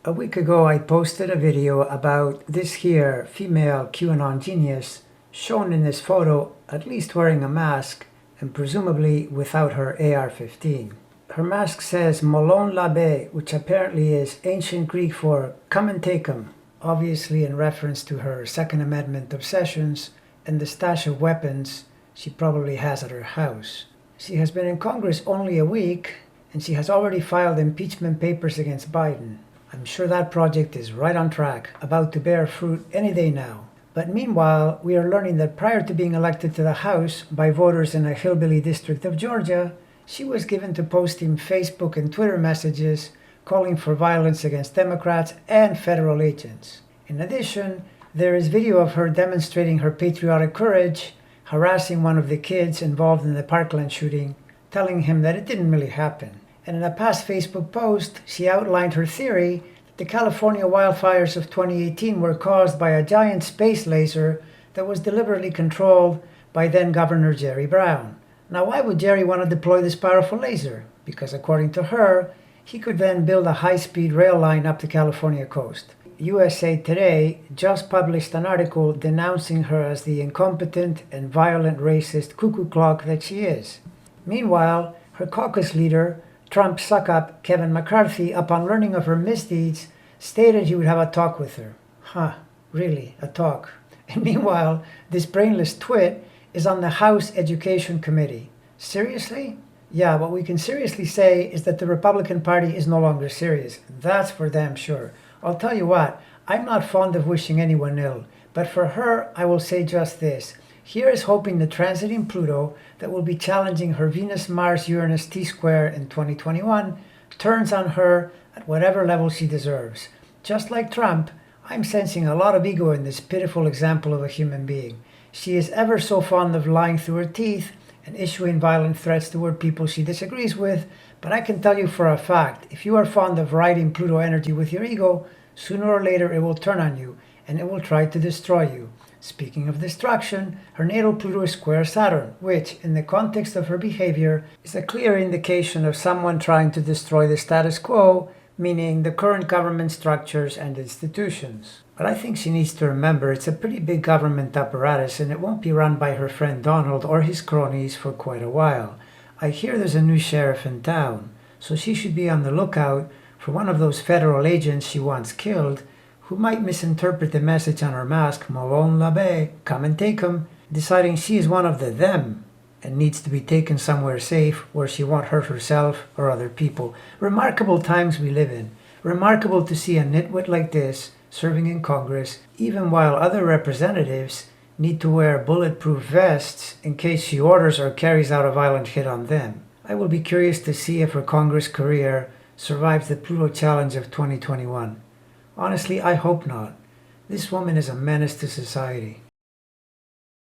A week ago I posted a video about this here female QAnon genius shown in this photo at least wearing a mask and presumably without her AR-15. Her mask says Molon Labe, which apparently is ancient Greek for come and take 'em, obviously in reference to her Second Amendment obsessions and the stash of weapons she probably has at her house. She has been in Congress only a week and she has already filed impeachment papers against Biden. I'm sure that project is right on track, about to bear fruit any day now. But meanwhile, we are learning that prior to being elected to the House by voters in a hillbilly district of Georgia, she was given to posting Facebook and Twitter messages calling for violence against Democrats and federal agents. In addition, there is video of her demonstrating her patriotic courage, harassing one of the kids involved in the Parkland shooting, telling him that it didn't really happen. And in a past Facebook post, she outlined her theory that the California wildfires of 2018 were caused by a giant space laser that was deliberately controlled by then Governor Jerry Brown. Now, why would Jerry want to deploy this powerful laser? Because according to her, he could then build a high-speed rail line up the California coast. USA Today just published an article denouncing her as the incompetent and violent racist cuckoo clock that she is. Meanwhile, her caucus leader, Trump suck-up Kevin McCarthy, upon learning of her misdeeds, stated he would have a talk with her. Really, a talk? And meanwhile, this brainless twit is on the House Education Committee. Seriously? Yeah, what we can seriously say is that the Republican Party is no longer serious. That's for damn sure. I'll tell you what, I'm not fond of wishing anyone ill, but for her, I will say just this. Here is hoping the transiting Pluto that will be challenging her Venus-Mars-Uranus T-square in 2021 turns on her at whatever level she deserves. Just like Trump, I'm sensing a lot of ego in this pitiful example of a human being. She is ever so fond of lying through her teeth and issuing violent threats toward people she disagrees with, but I can tell you for a fact, if you are fond of riding Pluto energy with your ego, sooner or later it will turn on you and it will try to destroy you. Speaking of destruction, her natal Pluto is square Saturn, which, in the context of her behavior, is a clear indication of someone trying to destroy the status quo, meaning the current government structures and institutions. But I think she needs to remember it's a pretty big government apparatus and it won't be run by her friend Donald or his cronies for quite a while. I hear there's a new sheriff in town, so she should be on the lookout for one of those federal agents she once killed who might misinterpret the message on her mask, Molon Labe, come and take 'em, deciding she is one of the them and needs to be taken somewhere safe where she won't hurt herself or other people. Remarkable times we live in. Remarkable to see a nitwit like this serving in Congress, even while other representatives need to wear bulletproof vests in case she orders or carries out a violent hit on them. I will be curious to see if her Congress career survives the Pluto challenge of 2021. Honestly, I hope not. This woman is a menace to society.